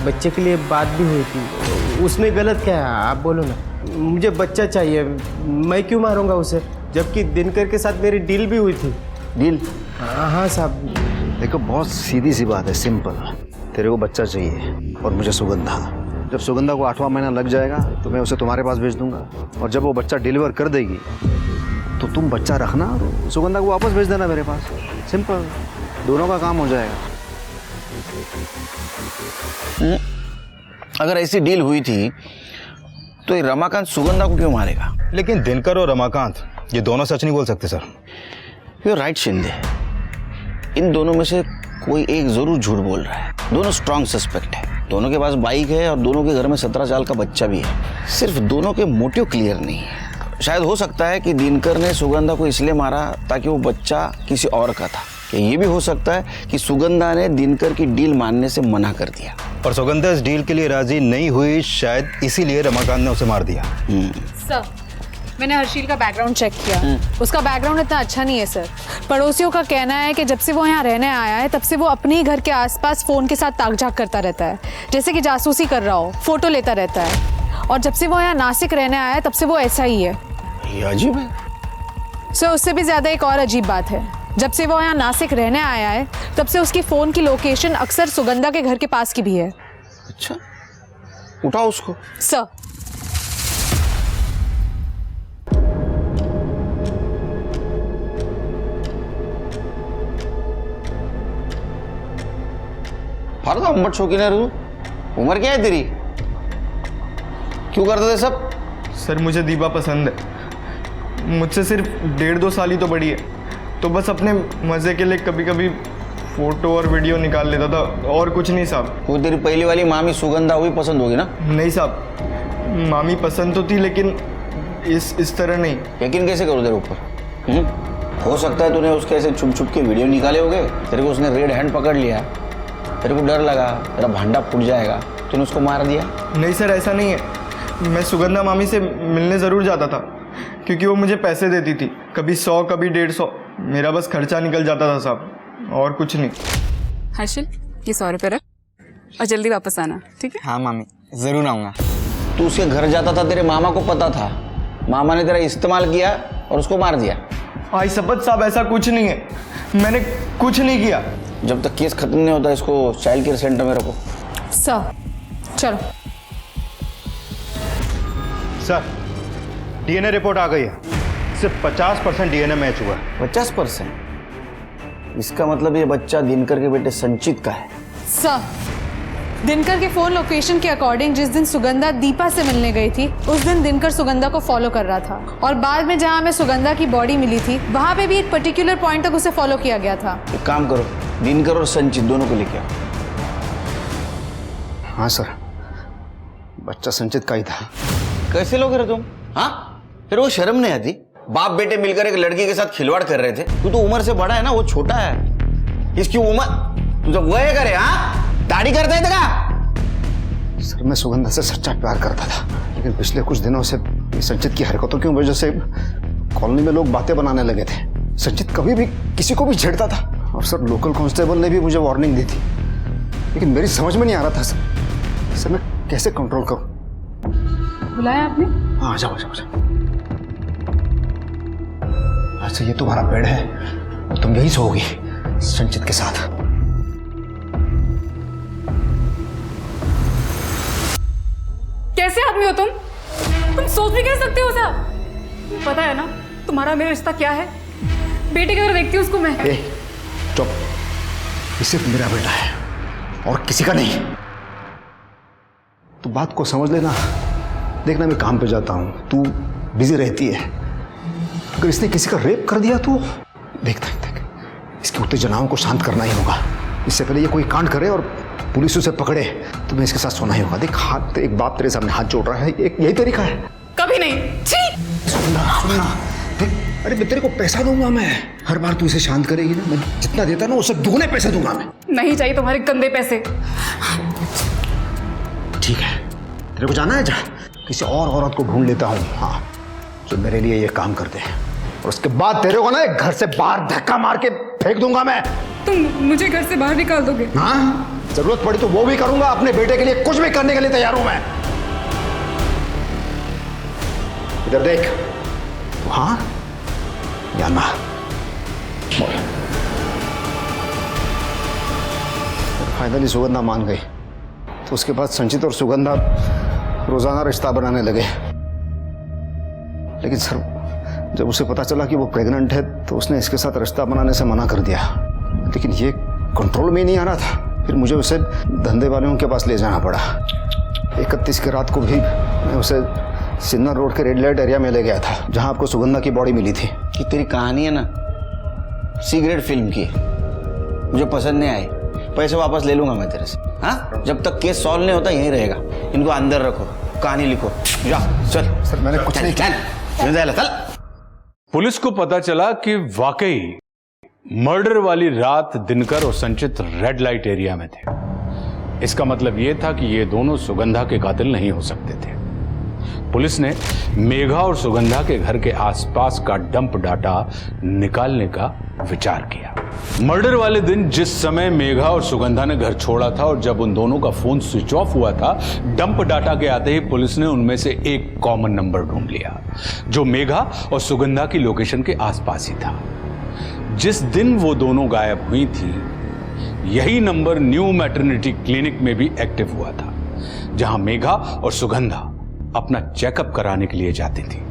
बच्चे के लिए बात भी हुई थी। उसमें गलत क्या है आप बोलो ना? मुझे बच्चा चाहिए, मैं क्यों मारूंगा उसे, जबकि दिनकर के साथ मेरी डील भी हुई थी। डील? हाँ साहब। देखो बहुत सीधी सी बात है, सिंपल। तेरे को बच्चा चाहिए और मुझे सुगंधा। जब सुगंधा को 8वां महीना लग जाएगा तो मैं उसे तुम्हारे पास भेज दूंगा और जब वो बच्चा डिलीवर कर देगी तो तुम बच्चा रखना और सुगंधा को वापस भेज देना मेरे पास। सिंपल, दोनों का काम हो जाएगा। अगर ऐसी डील हुई थी तो ये रमाकांत सुगंधा को क्यों मारेगा? लेकिन दिनकर और रमाकांत ये दोनों सच नहीं बोल सकते सर। यू राइट शिंदे, इन दोनों में से कोई एक जरूर झूठ बोल रहा है। दोनों स्ट्रांग सस्पेक्ट है, दोनों के पास बाइक है और दोनों के घर में 17 साल का बच्चा भी है। सिर्फ दोनों के मोटिव क्लियर नहीं है। शायद हो सकता है कि दिनकर ने सुगंधा को इसलिए मारा ताकि वो बच्चा किसी और का था, कि ये भी हो सकता है कि सुगंधा ने दिनकर की डील मानने से मना कर दिया और सुगंधा इस डील के लिए राजी नहीं हुई, शायद इसीलिए रमाकांत ने उसे मार दिया। सर, मैंने हर्षिल का बैकग्राउंड चेक किया, उसका बैकग्राउंड इतना अच्छा नहीं है सर। पड़ोसियों का कहना है कि जब से वो यहाँ रहने आया है तब से वो अपने ही घर के आसपास फोन के साथ ताक-झाक करता रहता है, जैसे कि जासूसी कर रहा हो, फोटो लेता रहता है। और जब से वो यहाँ नासिक रहने आया है तब से वो ऐसा ही है। ये अजीब है सर। उससे भी ज्यादा एक और अजीब बात है, जब से वो यहाँ नासिक रहने आया है तब से उसकी फोन की लोकेशन अक्सर सुगंधा के घर के पास की भी है। अच्छा, उठाओ उसको। सर। फालतू अंबट शौकीन है तू। उम्र क्या है तेरी? क्यों करते थे सब? सर मुझे दीपा पसंद है, मुझसे सिर्फ 1.5-2 साल ही तो बड़ी है, तो बस अपने मज़े के लिए कभी कभी फोटो और वीडियो निकाल लेता था, और कुछ नहीं साहब। वो तेरी पहली वाली मामी सुगंधा हुई पसंद होगी ना? नहीं साहब, मामी पसंद तो थी लेकिन इस तरह नहीं। यकीन कैसे करो तेरे ऊपर? हो सकता है तूने उसके ऐसे छुप छुप के वीडियो निकाले होगे, तेरे को उसने रेड हैंड पकड़ लिया, तेरे को डर लगा तेरा भांडा फूट जाएगा, तूने उसको मार दिया। नहीं सर, ऐसा नहीं है। मैं सुगंधा मामी से मिलने ज़रूर जाता था क्योंकि वो मुझे पैसे देती थी, कभी 100 कभी 150। मेरा बस खर्चा निकल जाता था साहब, और कुछ नहीं। हर्षिल, ये 100 रुपये रख और जल्दी वापस आना, ठीक है? हाँ मामी, ज़रूर आऊँगा। तू उसके घर जाता था, तेरे मामा को पता था, मामा ने तेरा इस्तेमाल किया और उसको मार दिया। भाई शपथ साहब, ऐसा कुछ नहीं है, मैंने कुछ नहीं किया। जब तक केस खत्म नहीं होता इसको चाइल्ड केयर सेंटर में रखो। सर चलो। सर, डीएनए रिपोर्ट आ गई है, सिर्फ 50% डीएनए मैच हुआ है। 50%? इसका मतलब ये बच्चा दिनकर के बेटे संचित का है। सर, दिनकर के फोन लोकेशन के अकॉर्डिंग जिस दिन सुगंधा दीपा से मिलने गई थी उस दिन दिनकर सुगंधा को फॉलो कर रहा था, और बाद में जहां हमें सुगंधा की बॉडी मिली थी वहां पे भी एक पर्टिकुलर पॉइंट तक उसे फॉलो किया गया था। एक काम करो, दिनकर और संचित दोनों को लेके आओ। हाँ सर, बच्चा संचित का ही था। कैसे लोग रहे तुम? हाँ, फिर वो शर्म नहीं आती? बाप बेटे मिलकर एक लड़की के साथ खिलवाड़ कर रहे थे। तू तो उम्र से बड़ा है ना, वो छोटा है। इसकी उम्र तू जब वो करे, हाँ दाढ़ी करता है तेरा? सर, मैं सुगंधा से सच्चा प्यार करता था, लेकिन पिछले कुछ दिनों से संचित की हरकतों की वजह से कॉलोनी में लोग बातें बनाने लगे थे। संचित कभी भी किसी को भी छेड़ता था, और सर लोकल कांस्टेबल ने भी मुझे वार्निंग दी थी, लेकिन मेरी समझ में नहीं आ रहा था सर मैं कैसे कंट्रोल करूं। बुलाया आपने? हाँ, जाओ जाओ जाओ। अच्छा, ये तुम्हारा बेड है और तुम यही सोओगी संचित के साथ। कैसे आदमी हो तुम सोच भी कैसे सकते हो साहब? पता है ना तुम्हारा मेरा रिश्ता क्या है? बेटे की तरह देखती हूँ उसको मैं। चुप, ये सिर्फ मेरा बेटा है और किसी का नहीं। तू बात को समझ लेना। देखना, मैं काम पे जाता हूँ, तू बिजी रहती है। अगर इसने किसी का रेप कर दिया तो देख इसकी उत्तेजनाओं को शांत करना ही होगा। इससे पहले ये कोई कांड करे और पुलिस उसे पकड़े तो मैं इसके साथ सोना ही होगा। देख, हाथ एक बाप तेरे सामने हाथ जोड़ रहा है, यही तरीका है। कभी नहीं। सुनना देख, अरे मैं तेरे को पैसा दूंगा, मैं हर बार तू इसे शांत करेगी ना, मैं जितना देता ना उससे दुगने पैसे दूंगा मैं। नहीं चाहिए तुम्हारे गंदे पैसे। ठीक है, तेरे को जाना है, जा किसी और औरत को ढूंढ लेता हूँ, हाँ, जो मेरे लिए ये काम करते हैं, और उसके बाद तेरे को ना एक घर से बाहर धक्का मार के फेंक दूंगा मैं। तुम मुझे घर से बाहर निकाल दोगे? हाँ, जरूरत पड़ी तो वो भी करूंगा। अपने बेटे के लिए कुछ भी करने के लिए तैयार हूं मैं। इधर देख, हाँ या ना? फाइनली सुगंधा मान गई, तो उसके बाद संचित और सुगंधा रोजाना रिश्ता बनाने लगे। लेकिन सर, जब उसे पता चला कि वो प्रेग्नेंट है तो उसने इसके साथ रिश्ता बनाने से मना कर दिया। लेकिन ये कंट्रोल में नहीं आ रहा था, फिर मुझे उसे धंधे वालों के पास ले जाना पड़ा। 31 की रात को भी मैं उसे सिन्नर रोड के रेड लाइट एरिया में ले गया था, जहां आपको सुगंधा की बॉडी मिली थी। कि तेरी कहानी है ना सिगरेट फिल्म की, मुझे पसंद नहीं आई। पैसे वापस ले लूंगा मैं तेरे से। हाँ, जब तक केस सॉल्व नहीं होता यहीं रहेगा। इनको अंदर रखो, कहानी लिखो। जा चल। सर, मैंने कुछ नहीं किया। चल। पुलिस को पता चला कि वाकई मर्डर वाली रात दिनकर और संचित रेड लाइट एरिया में थे। इसका मतलब यह था कि ये दोनों सुगंधा के कातिल नहीं हो सकते थे। पुलिस ने मेघा और सुगंधा के घर के आसपास का डंप डाटा निकालने का विचार किया। मर्डर वाले दिन जिस समय मेघा और सुगंधा ने घर छोड़ा था और जब उन दोनों का फोन स्विच ऑफ हुआ था, डंप डाटा के आते ही पुलिस ने उनमें से एक कॉमन नंबर ढूंढ लिया जो मेघा और सुगंधा की लोकेशन के आसपास ही था। जिस दिन वो दोनों गायब हुई थी, यही नंबर न्यू मैटरनिटी क्लिनिक में भी एक्टिव हुआ था, जहां मेघा और सुगंधा अपना चेकअप कराने के लिए जाती थी।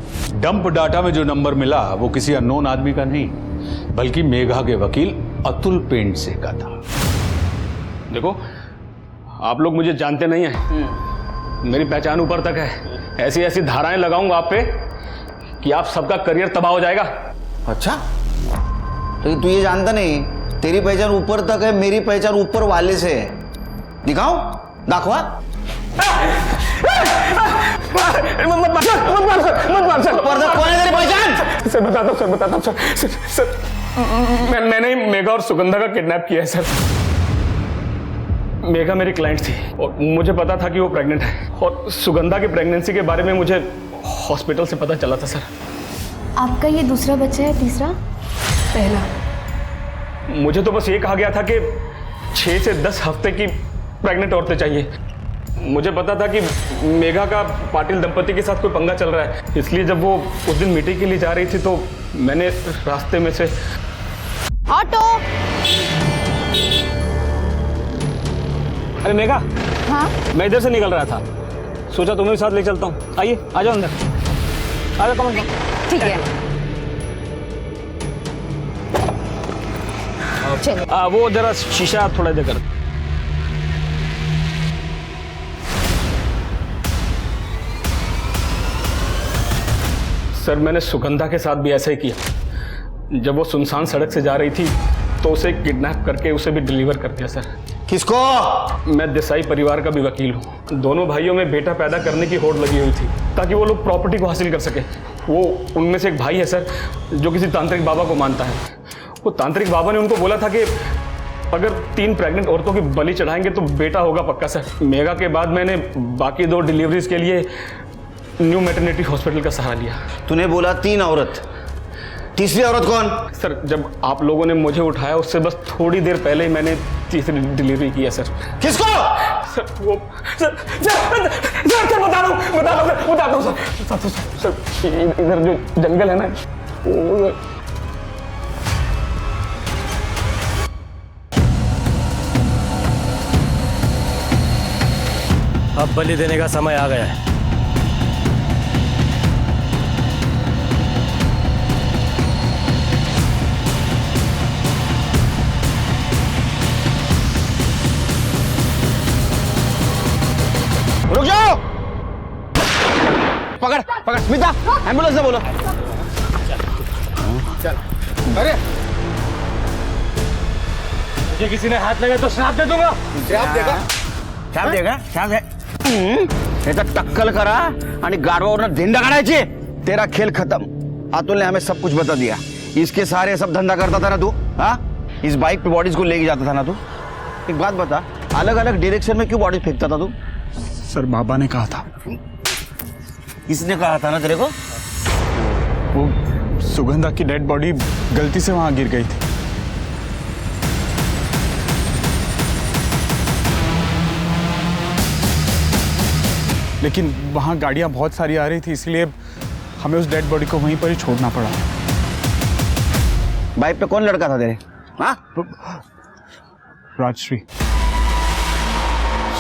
डंप डाटा में जो नंबर मिला वो किसी अननोन आदमी का नहीं, बल्कि मेघा के वकील अतुल पेंट से का था। देखो, आप लोग मुझे जानते नहीं हैं, मेरी पहचान ऊपर तक है। ऐसी ऐसी धाराएं लगाऊंगा आप पे कि आप सबका करियर तबाह हो जाएगा। अच्छा, तो तू ये जानता नहीं तेरी पहचान ऊपर तक है, मेरी पहचान ऊपर वाले से है। दिखाओ, दाखवा। कौन है तेरी पहचान? सर बताता हूँ सर मैंने मेघा और सुगंधा का किडनैप किया है सर। मेघा मेरी क्लाइंट थी और मुझे पता था कि वो प्रेग्नेंट है, और सुगंधा की प्रेगनेंसी के बारे में मुझे हॉस्पिटल से पता चला था सर। आपका ये दूसरा बच्चा है, तीसरा? पहला। मुझे तो बस ये कहा गया था कि 6 से 10 हफ्ते की प्रेग्नेंट औरतें चाहिए। मुझे पता था कि मेघा का पाटिल दंपति के साथ कोई पंगा चल रहा है, इसलिए जब वो उस दिन मीटिंग के लिए जा रही थी तो मैंने रास्ते में से ऑटो। अरे मेघा, हाँ मैं इधर से निकल रहा था, सोचा तुम्हें भी साथ ले चलता हूँ। आइए, आ जाओ अंदर, आ जाओ। कम ठीक है, चलिए। वो जरा शीशा थोड़ा इधर कर। सर मैंने सुगंधा के साथ भी ऐसा ही किया। जब वो सुनसान सड़क से जा रही थी तो उसे किडनैप करके उसे भी डिलीवर कर दिया सर। किसको? मैं देसाई परिवार का भी वकील हूँ। दोनों भाइयों में बेटा पैदा करने की होड़ लगी हुई थी ताकि वो लोग प्रॉपर्टी को हासिल कर सके। वो उनमें से एक भाई है सर जो किसी तांत्रिक बाबा को मानता है। वो तांत्रिक बाबा ने उनको बोला था कि अगर 3 प्रेग्नेंट औरतों की बलि चढ़ाएंगे तो बेटा होगा पक्का सर। मेघा के बाद मैंने बाकी 2 डिलीवरीज के लिए न्यू मैटरनिटी हॉस्पिटल का सहारा लिया। तूने बोला 3 औरत, तीसरी औरत कौन? सर जब आप लोगों ने मुझे उठाया उससे बस थोड़ी देर पहले ही मैंने तीसरी डिलीवरी की है सर। किसको? सर वो सर बता दो सर इधर जो जंगल है ना वो अब बलि देने का समय आ गया है। रुक जाओ! पकड़ स्मिता, एम्बुलेंस से बोलो। चल। अरे मुझे किसी ने हाथ लगा तो श्राप दे दूंगा। श्राप देगा? हे तर टक्कल करा आणि गाडवावरनं धिंडा काढायची। तेरा खेल खत्म। अतुल ने हमें सब कुछ बता दिया। इसके सारे सब धंधा करता था ना तू? हाँ, इस बाइक पे बॉडीज को लेके जाता था ना तू? एक बात बता, अलग अलग डायरेक्शन में क्यों बॉडी फेंकता था तू? सर बाबा ने कहा था। किसने कहा था ना तेरे को? वो सुगंधा की डेड बॉडी गलती से वहां गिर गई थी। लेकिन वहां गाड़ियां बहुत सारी आ रही थी, इसलिए हमें उस डेड बॉडी को वहीं पर ही छोड़ना पड़ा। बाइक पे कौन लड़का था तेरे? हाँ? राजश्री।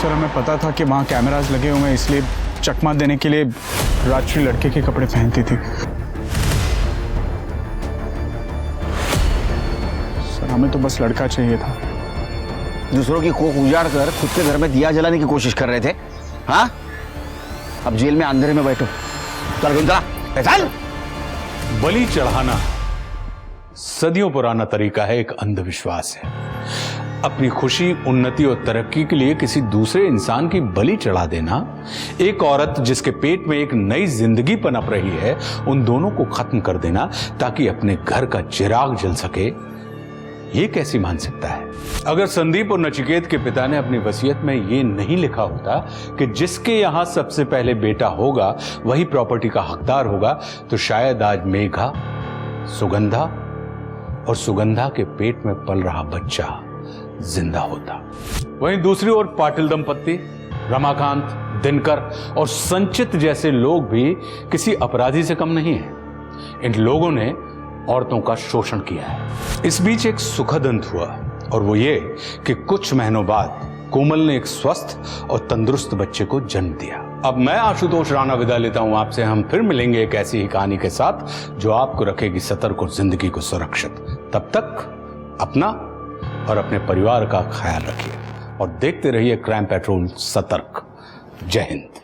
सर हमें पता था कि वहाँ कैमरास लगे हुए हैं, इसलिए चकमा देने के लिए राजश्री लड़के के कपड़े पहनती थी। सर हमें तो बस लड़का चाहिए था। दूसरों की कोख उजाड़ कर खुद के घर में दिया जलाने की कोशिश कर रहे थे। हाँ, अब जेल में अंधेरे में बैठो। चल। बलि चढ़ाना सदियों पुराना तरीका है, एक अंधविश्वास है। अपनी खुशी, उन्नति और तरक्की के लिए किसी दूसरे इंसान की बलि चढ़ा देना, एक औरत जिसके पेट में एक नई जिंदगी पनप रही है, उन दोनों को खत्म कर देना ताकि अपने घर का चिराग जल सके, ये कैसी मानसिकता है? अगर संदीप और नचिकेत के पिता ने अपनी वसीयत में ये नहीं लिखा होता कि जिसके यहां सबसे पहले बेटा होगा वही प्रॉपर्टी का हकदार होगा, तो शायद आज मेघा, सुगंधा और सुगंधा के पेट में पल रहा बच्चा जिंदा होता। वहीं दूसरी ओर पाटिल दंपत्ति, रमाकांत, दिनकर और संचित जैसे लोग भी किसी अपराधी से कम नहीं हैं। इन लोगों ने औरतों का शोषण किया है। इस बीच एक सुखद अंत हुआ, और वो ये कि कुछ महीनों बाद कोमल ने एक स्वस्थ और तंदुरुस्त बच्चे को जन्म दिया। अब मैं आशुतोष राणा विदा लेता हूं आपसे। हम फिर मिलेंगे एक ऐसी ही कहानी के साथ जो आपको रखेगी सतर्क और जिंदगी को सुरक्षित। तब तक अपना और अपने परिवार का ख्याल रखिए और देखते रहिए क्राइम पेट्रोल सतर्क। जय हिंद।